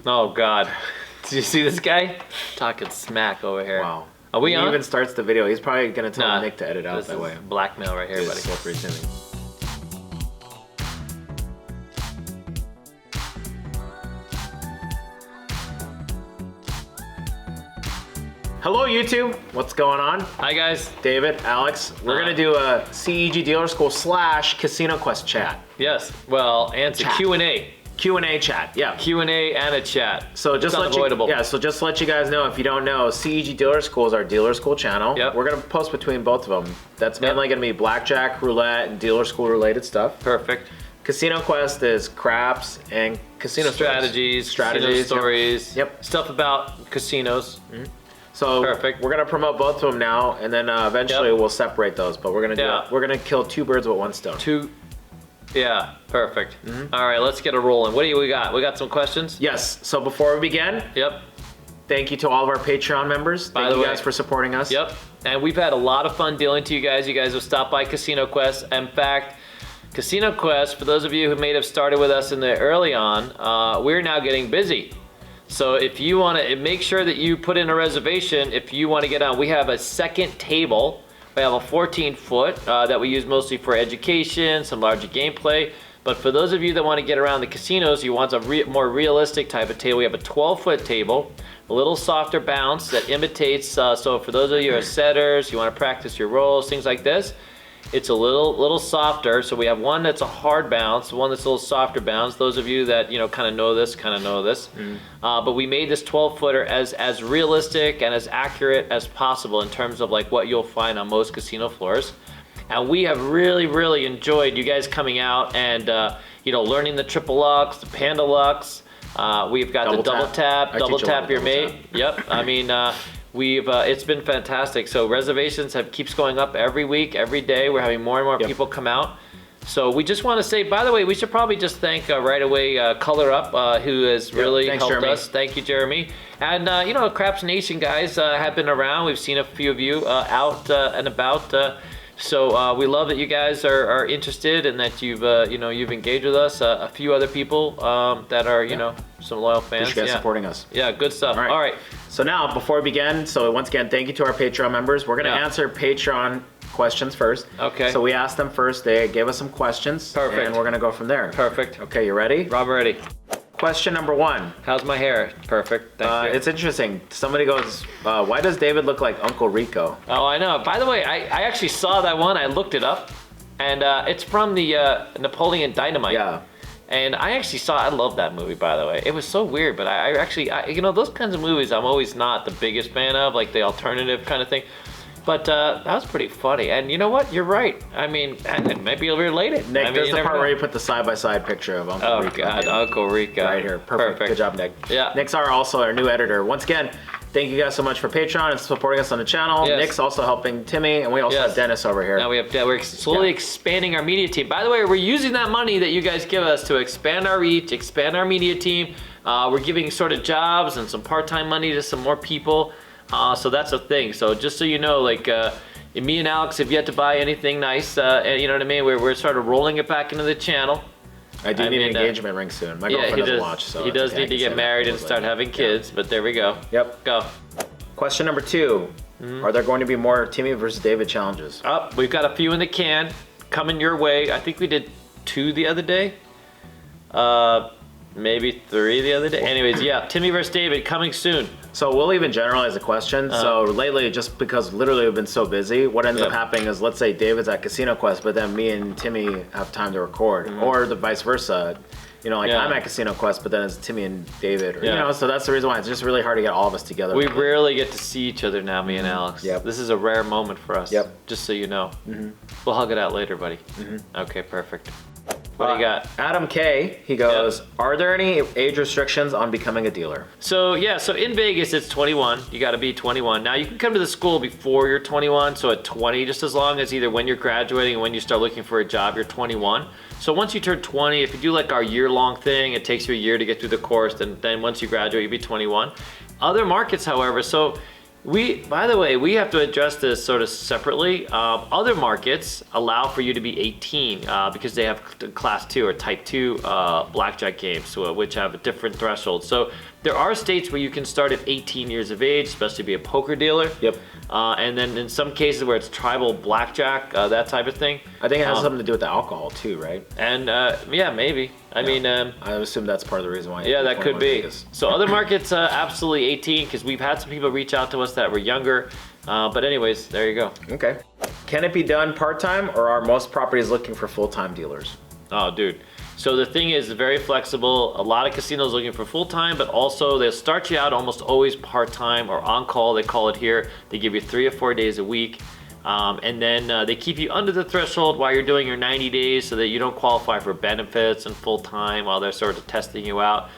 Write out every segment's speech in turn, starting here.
Oh God. Did you see this guy? Talking smack over here. Wow. Are we he on? even starts the video. He's probably gonna tell Nick to edit out that way. Blackmail right here, buddy. Slippery Timmy. Hello YouTube, what's going on? Hi guys. David, Alex. We're gonna do a CEG Dealer School / Casino Quest chat. Yes. Well, and it's a Q&A. Q&A chat, yeah. Q&A and a chat. So just it's unavoidable. just to let you guys know, if you don't know, CEG Dealer School is our dealer school channel. Yep. We're gonna post between both of them. That's mainly gonna be blackjack, roulette, and dealer school related stuff. Perfect. Casino Quest is craps and casino strategies, casino stories. Yep. Stuff about casinos. Mm-hmm. So perfect. We're gonna promote both of them now, and then eventually we'll separate those. But we're gonna we're gonna kill two birds with one stone. Yeah, perfect. All right, let's get it rolling. What do we got? We got some questions? Yes, so before we begin, thank you to all of our Patreon members. Thank you guys for supporting us. Yep, and we've had a lot of fun dealing to you guys. You guys have stopped by Casino Quest. In fact, Casino Quest, for those of you who may have started with us in the early on, we're now getting busy. So if you want to, make sure that you put in a reservation if you want to get on. We have a second table. We have a 14-foot that we use mostly for education, some larger gameplay. But for those of you that want to get around the casinos, you want a more realistic type of table, we have a 12-foot table, a little softer bounce that imitates, so for those of you who are setters, you want to practice your rolls, things like this, it's a little softer. So we have one that's a hard bounce, one that's a little softer bounce. Those of you that kind of know this. But we made this 12-footer as realistic and as accurate as possible in terms of like what you'll find on most casino floors. And we have really enjoyed you guys coming out and learning the triple lux, the panda lux. We've got the double tap your mate. Yep. I mean. It's been fantastic. So reservations keeps going up every week, every day. We're having more and more people come out. So we just want to say, by the way, we should probably just thank right away Color Up, who has really helped us. Thank you, Jeremy. And Craps Nation guys have been around. We've seen a few of you out and about. So we love that you guys are interested and that you've engaged with us. A few other people that are some loyal fans. You guys supporting us. Yeah, good stuff. All right. So now, before we begin, so once again, thank you to our Patreon members. We're gonna answer Patreon questions first. Okay. So we asked them first. They gave us some questions. Perfect. And we're gonna go from there. Perfect. Okay, you ready? Rob, ready. Question number 1. How's my hair? Perfect. Thank you. It's interesting. Somebody goes, why does David look like Uncle Rico? Oh, I know. By the way, I actually saw that one. I looked it up, and it's from the Napoleon Dynamite. Yeah. And I actually I love that movie, by the way. It was so weird, but I actually, those kinds of movies I'm always not the biggest fan of, like the alternative kind of thing. But that was pretty funny. And you know what? You're right. I mean, and it might be related. Nick, there's the part where you put the side-by-side picture of Uncle Rico. Oh, God, Uncle Rico. Right here. Perfect. Good job, Nick. Yeah. Nick's also our new editor. Once again, thank you guys so much for Patreon and supporting us on the channel. Yes. Nick's also helping Timmy, and we also have Dennis over here. Now we're slowly expanding our media team. By the way, we're using that money that you guys give us to expand our reach, expand our media team. We're giving sort of jobs and some part-time money to some more people. So that's a thing. So just so you know, like me and Alex have yet to buy anything nice. And you know what I mean? We're sort of rolling it back into the channel. I do need an engagement ring soon. My girlfriend doesn't watch, so he does need to get married and start having kids. But there we go. Yep. Go. Question number 2. Are there going to be more Timmy versus David challenges? We've got a few in the can coming your way. I think we did 2 the other day. Maybe 3 the other day. Anyways, yeah, Timmy versus David coming soon. So we'll even generalize the question. So lately, just because literally we've been so busy, what ends up happening is, let's say David's at Casino Quest, but then me and Timmy have time to record, or the vice versa. I'm at Casino Quest, but then it's Timmy and David, or, so that's the reason why it's just really hard to get all of us together. We rarely get to see each other now, me and Alex. Yep. This is a rare moment for us. Yep. Just so you know. We'll hug it out later, buddy. Okay, perfect. What do you got? Adam K, he goes, are there any age restrictions on becoming a dealer? So in Vegas, it's 21. You got to be 21. Now, you can come to the school before you're 21, so at 20, just as long as either when you're graduating or when you start looking for a job, you're 21. So once you turn 20, if you do like our year-long thing, it takes you a year to get through the course, then once you graduate, you'll be 21. Other markets, however, By the way, we have to address this sort of separately. Other markets allow for you to be 18 because they have class 2 or type 2 blackjack games, which have a different threshold. So there are states where you can start at 18 years of age, especially be a poker dealer. Yep. And then in some cases where it's tribal blackjack, that type of thing. I think it has something to do with the alcohol too, right? And yeah, maybe. I mean, I assume that's part of the reason why. yeah, that could be. Vegas. So other markets, absolutely 18, because we've had some people reach out to us that were younger. But anyways, there you go. Okay. Can it be done part-time, or are most properties looking for full-time dealers? Oh, dude. So the thing is, very flexible. A lot of casinos looking for full-time, but also they'll start you out almost always part-time or on-call, they call it here. They give you 3 or 4 days a week. And then they keep you under the threshold while you're doing your 90 days so that you don't qualify for benefits and full-time while they're sort of testing you out.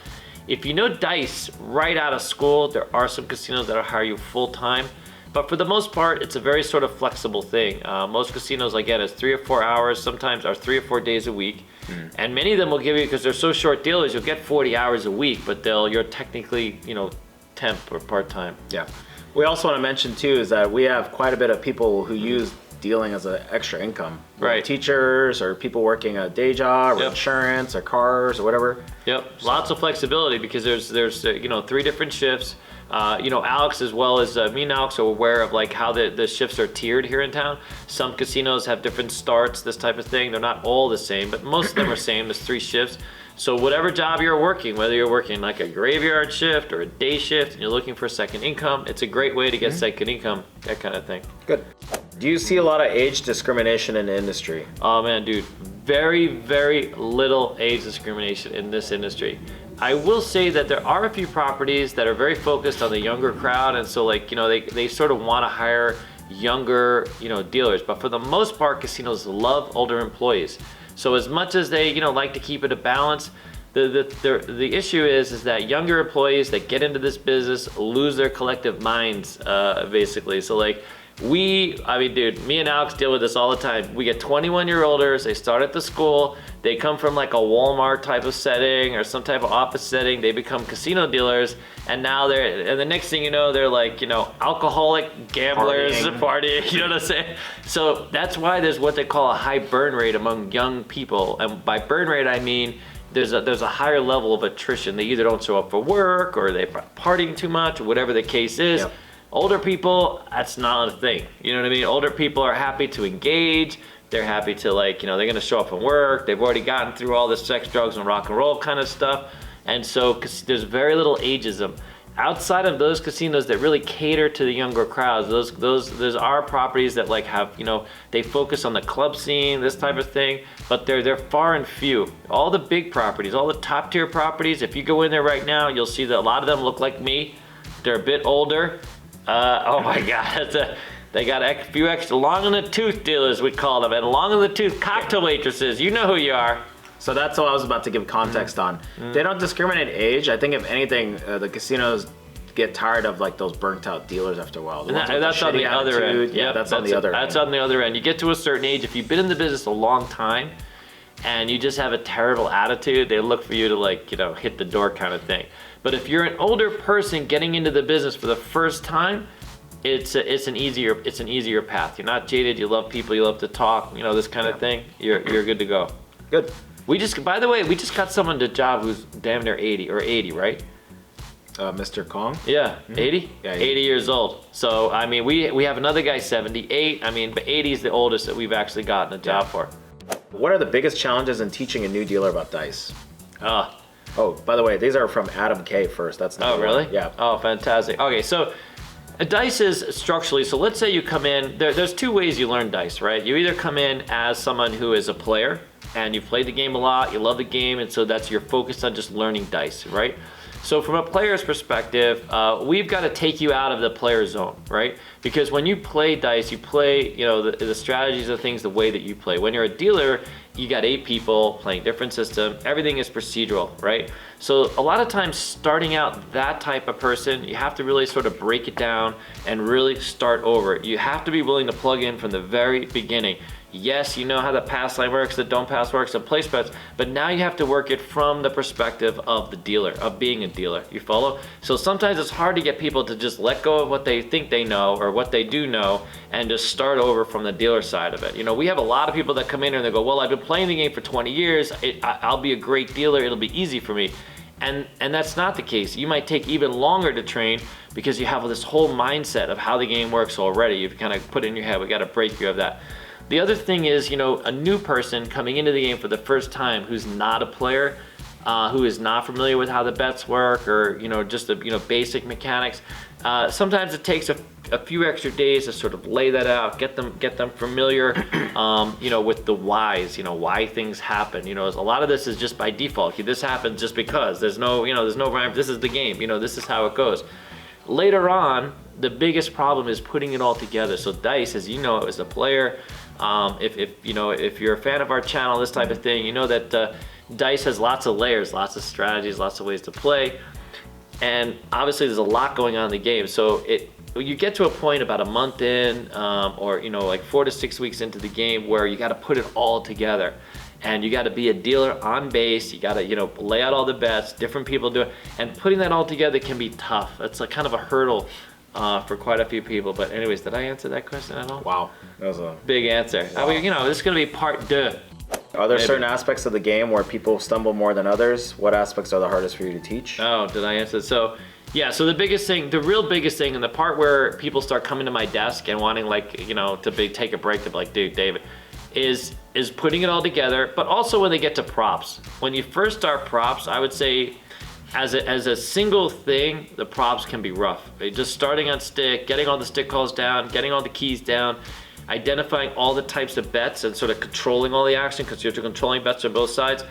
If you know dice right out of school, there are some casinos that'll hire you full-time. But for the most part, it's a very sort of flexible thing. Most casinos, again, it's 3 or 4 hours, sometimes are 3 or 4 days a week. And many of them will give you, because they're so short dealers, you'll get 40 hours a week, but you're technically, temp or part-time. Yeah. We also want to mention too is that we have quite a bit of people who use dealing as an extra income. Right. Teachers or people working a day job or insurance or cars or whatever. Yep. So. Lots of flexibility because there's 3 different shifts. Alex, as well as me and Alex, are aware of like how the shifts are tiered here in town. Some casinos have different starts, this type of thing. They're not all the same, but most of them are same. There's 3 shifts. So whatever job you're working, whether you're working like a graveyard shift or a day shift and you're looking for second income, it's a great way to get second income, that kind of thing. Good. Do you see a lot of age discrimination in the industry? Oh man, dude, very, very little age discrimination in this industry. I will say that there are a few properties that are very focused on the younger crowd, and so they sort of want to hire younger dealers, but for the most part, casinos love older employees. So as much as they like to keep it a balance, the issue is that younger employees that get into this business lose their collective minds, basically. So me and Alex deal with this all the time. We get 21-year-olders, they start at the school, they come from like a Walmart type of setting or some type of office setting, they become casino dealers, and now the next thing you know, they're alcoholic gamblers, partying, you know what I'm saying? So that's why there's what they call a high burn rate among young people, and by burn rate I mean there's a higher level of attrition. They either don't show up for work or they're partying too much or whatever the case is. Yep. Older people, that's not a thing. You know what I mean? Older people are happy to engage. They're happy to they're going to show up and work. They've already gotten through all this sex, drugs, and rock and roll kind of stuff. And so there's very little ageism. Outside of those casinos that really cater to the younger crowds, those are properties that have, they focus on the club scene, this type of thing, but they're far and few. All the big properties, all the top tier properties, if you go in there right now, you'll see that a lot of them look like me. They're a bit older. Oh my God, they got a few extra long in the tooth dealers, we call them, and long in the tooth cocktail waitresses. You know who you are. So that's what I was about to give context on. They don't discriminate age. I think if anything, the casinos get tired of those burnt out dealers after a while. That's on the other end. Yeah, that's on the other end. That's on the other end. You get to a certain age, if you've been in the business a long time and you just have a terrible attitude, they look for you to hit the door kind of thing. But if you're an older person getting into the business for the first time, it's an easier path. You're not jaded. You love people. You love to talk. This kind of thing. You're good to go. Good. By the way, we just got someone to job who's damn near 80, right? Mr. Kong? Yeah, 80? Yeah, 80 years old. So, I mean, we have another guy, 78. I mean, but 80 is the oldest that we've actually gotten a job for. What are the biggest challenges in teaching a new dealer about dice? Oh, by the way, these are from Adam K first. That's not really? Yeah. Oh, fantastic. Okay, so dice is structurally, so let's say you come in, there's 2 ways you learn dice, right? You either come in as someone who is a player and you've played the game a lot, you love the game, and so you're focused on just learning dice, right? So from a player's perspective, we've got to take you out of the player zone, right? Because when you play dice, you play, the strategies of things the way that you play. When you're a dealer, you got 8 people playing different system. Everything is procedural, right? So a lot of times starting out that type of person, you have to really sort of break it down and really start over. You have to be willing to plug in from the very beginning. Yes, you know how the pass line works, the don't pass works, the place bets, but now you have to work it from the perspective of the dealer, of being a dealer. You follow? So sometimes it's hard to get people to just let go of what they think they know or what they do know and just start over from the dealer side of it. You know, we have a lot of people that come in and they go, well, I've been playing the game for 20 years. I'll be a great dealer. It'll be easy for me. And that's not the case. You might take even longer to train because you have this whole mindset of how the game works already. You've kind of put in your head, we got to break you of that. The other thing is, you know, a new person coming into the game for the first time who's not a player, who is not familiar with how the bets work or, you know, just the, you know, basic mechanics. Sometimes it takes a few extra days to sort of lay that out, get them familiar, you know, with the whys, you know, why things happen. You know, a lot of this is just by default. This happens just because. There's no, you know, there's no rhyme. This is the game. You know, this is how it goes. Later on, the biggest problem is putting it all together. So dice, as you know, as a player, if you're a fan of our channel, this type of thing, you know that dice has lots of layers, lots of strategies, lots of ways to play, and obviously there's a lot going on in the game. So you get to a point about a month in, or you know, like 4 to 6 weeks into the game, where you got to put it all together, and you got to be a dealer on base. You got to, you know, lay out all the bets. Different people do it, and putting that all together can be tough. It's like kind of a hurdle for quite a few people. But anyways, did I answer that question at all? Wow, that was a big answer. Wow. I mean, you know, this is gonna be part 2. Are there certain aspects of the game where people stumble more than others? What aspects are the hardest for you to teach? Oh, did I answer? So, yeah, so the biggest thing, the real biggest thing, and the part where people start coming to my desk and wanting, like, you know, to take a break, to be like, dude, David, is putting it all together, but also when they get to props. When you first start props, I would say, as a single thing, the props can be rough. Just starting on stick, getting all the stick calls down, getting all the keys down, identifying all the types of bets and sort of controlling all the action, because you're controlling bets on both sides.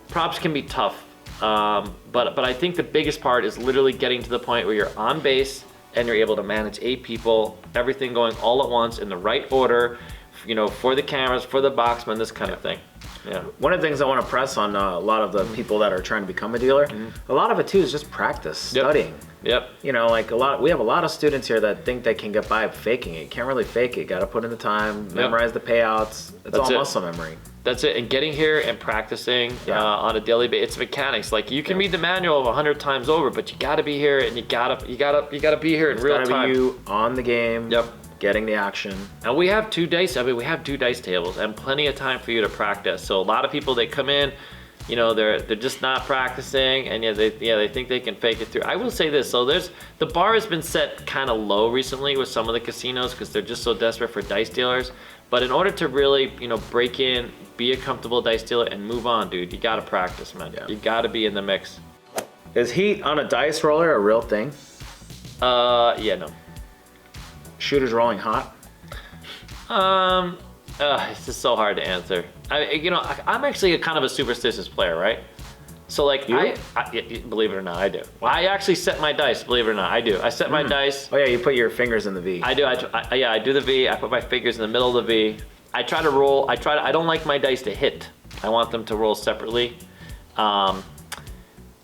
Props can be tough, but I think the biggest part is literally getting to the point where you're on base and you're able to manage 8 people, everything going all at once in the right order, you know, for the cameras, for the boxman, this kind of thing. Yeah. One of the things I want to press on a lot of the people that are trying to become a dealer, a lot of it too is just practice, studying. Yep. You know, like we have a lot of students here that think they can get by faking it. You can't really fake it. Got to put in the time, memorize the payouts. It's all muscle memory. That's it. And getting here and practicing on a daily basis. It's mechanics. Like you can read the manual 100 times over, but you got to be here, and you gotta be here in real time. It's got to be you on the game. Yep. Getting the action. And we have 2 dice. I mean, we have 2 dice tables and plenty of time for you to practice. So a lot of people, they come in, you know, they're just not practicing, and they think they can fake it through. I will say this, so the bar has been set kind of low recently with some of the casinos because they're just so desperate for dice dealers. But in order to really, you know, break in, be a comfortable dice dealer and move on, dude, you got to practice, man. Yeah. You got to be in the mix. Is heat on a dice roller a real thing? Yeah, no. Shooters rolling hot? It's just so hard to answer. I'm actually a kind of a superstitious player, right? So like, I believe it or not, I do. I actually set my dice, believe it or not, I do. I set my dice. Oh yeah, you put your fingers in the V. I do, I do the V, I put my fingers in the middle of the V. I try to roll, I don't like my dice to hit. I want them to roll separately. And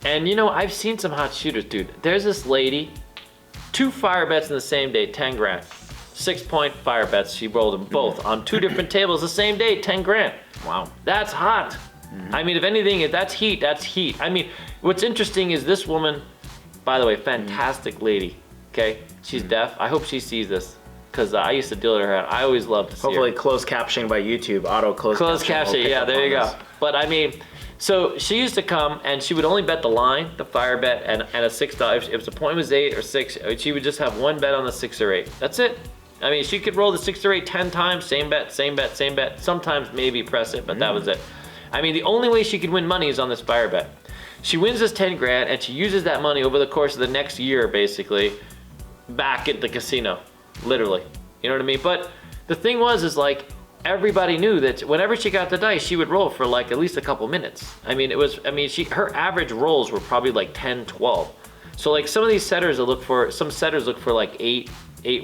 you know, I've seen some hot shooters, dude. There's this lady, 2 fire bets in the same day, 10 grand. 6-point fire bets, she rolled them both on 2 different tables the same day, 10 grand. Wow. That's hot. I mean, if anything, if that's heat, that's heat. I mean, what's interesting is this woman, by the way, fantastic lady, okay? She's deaf. I hope she sees this, because I used to deal with her, and I always loved to see her. Hopefully closed captioning by YouTube, auto closed caption, yeah, there you go. But I mean, so she used to come, and she would only bet the line, the fire bet, and a $6. If the point was 8 or 6, she would just have 1 bet on the 6 or 8. That's it. I mean, she could roll the 6 or 8 10 times, same bet, same bet, same bet. Sometimes maybe press it, but that was it. I mean, the only way she could win money is on this fire bet. She wins this 10 grand, and she uses that money over the course of the next year, basically, back at the casino, literally. You know what I mean? But the thing is like, everybody knew that whenever she got the dice, she would roll for like at least a couple minutes. I mean, her average rolls were probably like 10, 12. So like some of these setters look for like 8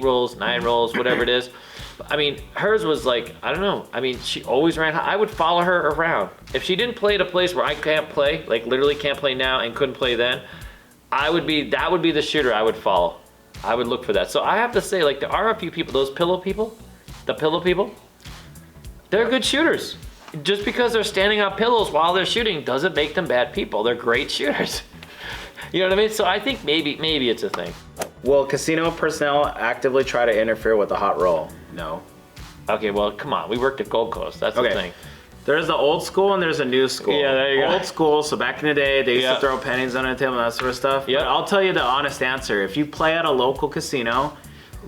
rolls, 9 rolls, whatever it is. I mean, hers was like, I don't know. I mean, she always ran high. I would follow her around. If she didn't play at a place where I can't play, like literally can't play now and couldn't play then, that would be the shooter I would follow. I would look for that. So I have to say, like, there are a few people, those pillow people, the pillow people. They're good shooters. Just because they're standing on pillows while they're shooting doesn't make them bad people. They're great shooters. You know what I mean? So I think maybe it's a thing. Will casino personnel actively try to interfere with the hot roll? No. Okay, well, come on. We worked at Gold Coast. That's the thing. There's the old school and there's a new school. Yeah, there you go. Old school, so back in the day, they used to throw pennies under the table and that sort of stuff. Yeah. But I'll tell you the honest answer. If you play at a local casino,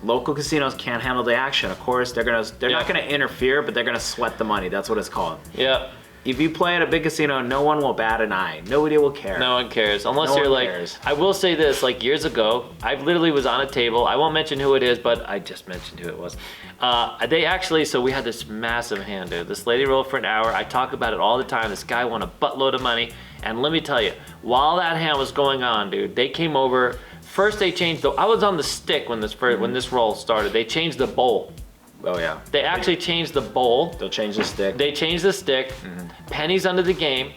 local casinos can't handle the action. Of course, they're not gonna interfere, but they're gonna sweat the money. That's what it's called. Yeah. If you play at a big casino, no one will bat an eye. Nobody will care. No one cares. Unless you're like, I will say this, like years ago, I literally was on a table. I won't mention who it is, but I just mentioned who it was. They actually, so we had this massive hand, dude. This lady rolled for an hour. I talk about it all the time. This guy won a buttload of money. And let me tell you, while that hand was going on, dude, they came over. First they changed I was on the stick when this roll started. They changed the bowl. Oh yeah. They actually changed the bowl. They'll change the stick. They changed the stick. Pennies under the game.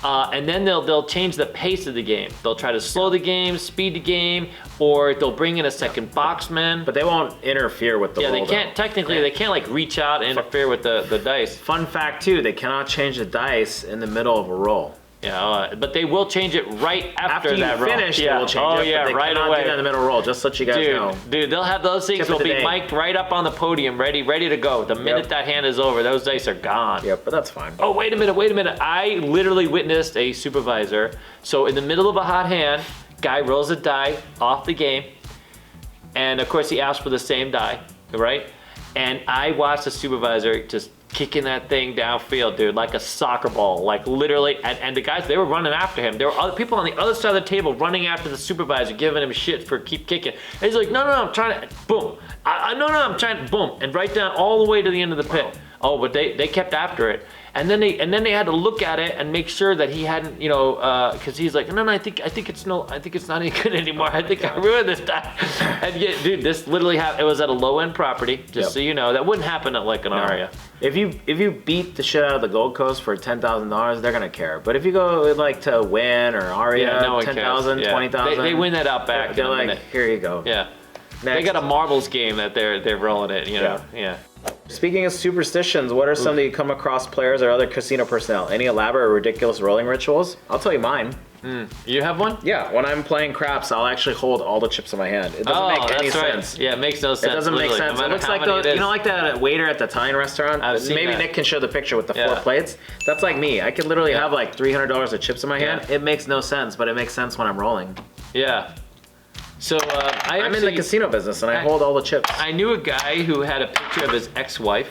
And then they'll change the pace of the game. They'll try to slow the game, speed the game, or they'll bring in a second boxman. But they won't interfere with the roll. Yeah, they can't, technically, they can't like reach out and interfere with the dice. Fun fact too, they cannot change the dice in the middle of a roll. Yeah, but they will change it right after that roll. Finish, they will change it, but they right cannot away. do that in the middle roll, just so you guys know. Dude, they'll have those things will be mic'd right up on the podium, ready to go. The minute that hand is over, those dice are gone. Yep, but that's fine. Oh, wait a minute. I literally witnessed a supervisor. So in the middle of a hot hand, guy rolls a die off the game. And of course he asked for the same die, right? And I watched the supervisor just kicking that thing downfield, dude, like a soccer ball, like literally. And the guys, they were running after him. There were other people on the other side of the table running after the supervisor, giving him shit for keep kicking. And he's like, no, I'm trying to, boom. I'm trying to, boom. And right down all the way to the end of the pit. Oh, but they kept after it. And then they had to look at it and make sure that he hadn't, because he's like, no, I think it's not any good anymore. I think I ruined this die. And yeah, dude, this literally happened. It was at a low end property, just so you know. That wouldn't happen at like an Aria. If you beat the shit out of the Gold Coast for $10,000, they're gonna care. But if you go like to Win or Aria, no one 10,000, cares. 20,000, they win that out back. They're like, here you go. Yeah. Next. They got a marbles game that they're rolling it. Yeah. Speaking of superstitions, what are some that you come across players or other casino personnel? Any elaborate or ridiculous rolling rituals? I'll tell you mine. You have one? Yeah, when I'm playing craps, I'll actually hold all the chips in my hand. It doesn't make any sense. Yeah, it makes no sense. It doesn't make sense. No It looks like like that waiter at the Italian restaurant. I've seen Maybe that. Nick can show the picture with the 4 plates. That's like me. I could literally have like $300 of chips in my hand. It makes no sense, but it makes sense when I'm rolling. Yeah. So I'm in the casino business and I hold all the chips. I knew a guy who had a picture of his ex-wife.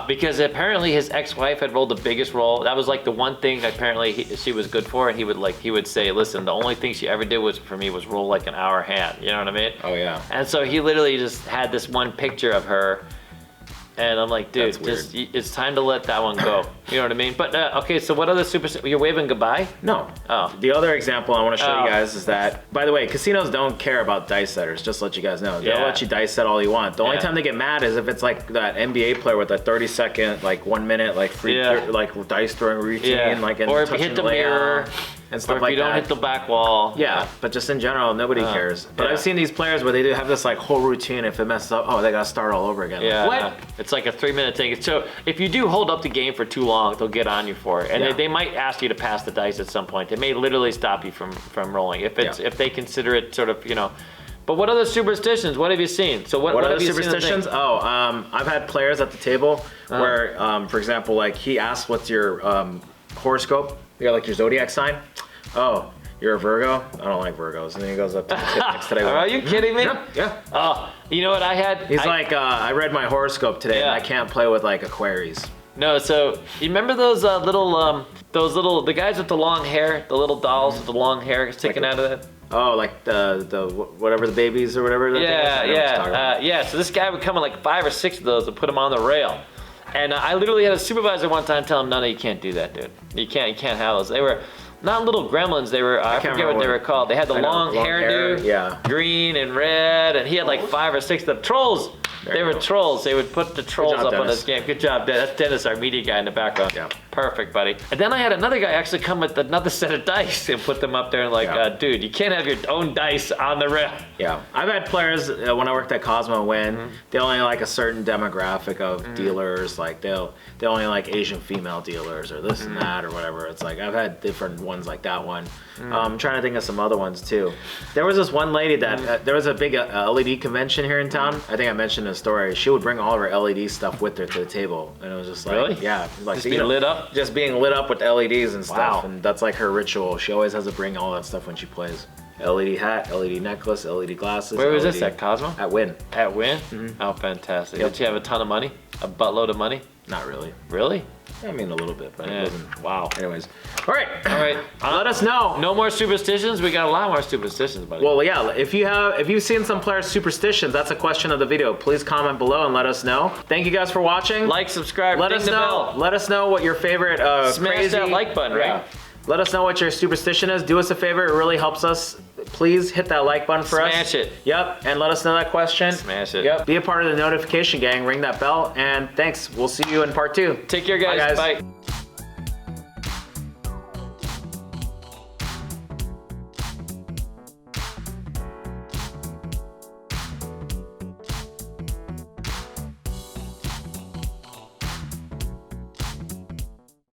Because apparently his ex-wife had rolled the biggest roll. That was like the one thing apparently she was good for, and he would say, listen, the only thing she ever did for me was roll like an hour hand. You know what I mean? Oh yeah. And so he literally just had this one picture of her. And I'm like, dude, it's time to let that one go. You know what I mean? But okay, so what other you're waving goodbye? No. Oh. The other example I want to show you guys is that, by the way, casinos don't care about dice setters, just to let you guys know. They'll let you dice set all you want. The only time they get mad is if it's like that NBA player with a 30-second, like 1 minute, like free, like dice throwing routine, like or if you hit the mirror. And stuff or if like you don't hit the back wall. Yeah, but just in general, nobody cares. But I've seen these players where they do have this like whole routine. If it messes up, they gotta start all over again. Yeah, like, what? It's like a 3-minute thing. So if you do hold up the game for too long, they'll get on you for it, and they might ask you to pass the dice at some point. They may literally stop you from rolling if they consider it sort of But what other superstitions? What have you seen? So what other have you superstitions? Seen I've had players at the table where, for example, like he asks, "What's your horoscope? You got like your zodiac sign?" Oh, you're a Virgo? I don't like Virgos. And then he goes up to the tip next today. Are you kidding me? Yeah. Oh, you know what I had? He's like, I read my horoscope today and I can't play with like Aquaries. No, so you remember those the guys with the long hair, the little dolls with the long hair sticking out of it? Oh, like the whatever the babies or whatever. Yeah. So this guy would come in like 5 or 6 of those and put them on the rail. And I literally had a supervisor one time tell him, no, you can't do that, dude. You can't have those. They were not little gremlins. They were, I forget what they were called. They had the long hairdo, green and red, and he had like 5 or 6 of them. Trolls. They were trolls. They would put the trolls up on this game. Good job, Dennis. That's Dennis, our media guy in the background. Yeah. Perfect, buddy. And then I had another guy actually come with another set of dice and put them up there and like, dude, you can't have your own dice on the rail. Yeah, I've had players when I worked at Cosmo when they only like a certain demographic of dealers, like they only like Asian female dealers or this and that or whatever. It's like I've had different ones like that one. I'm trying to think of some other ones too. There was this one lady that there was a big LED convention here in town. I think I mentioned the story. She would bring all of her LED stuff with her to the table, and it was just like, really? Yeah, like just being lit up. Just being lit up with LEDs and stuff, and that's like her ritual. She always has to bring all that stuff when she plays. LED hat, LED necklace, LED glasses. Where was LED... this, at Cosmo? At Wynn. At Wynn? Oh, fantastic. Did you have a ton of money? A buttload of money? Not really. Really? I mean, a little bit, but it wasn't. Wow. Anyways. All right. Let us know. No more superstitions? We got a lot more superstitions, buddy. Well, yeah, if you've seen some players' superstitions, that's a question of the video. Please comment below and let us know. Thank you guys for watching. Like, subscribe, let ding us the know. bell. Let us know what your favorite Smash crazy... that like button, right? Yeah. Let us know what your superstition is. Do us a favor. It really helps us. Please hit that like button for us. Smash it. Yep. And let us know that question. Smash it. Yep. Be a part of the notification gang. Ring that bell. And thanks. We'll see you in part 2. Take care, guys. Bye, guys. Bye.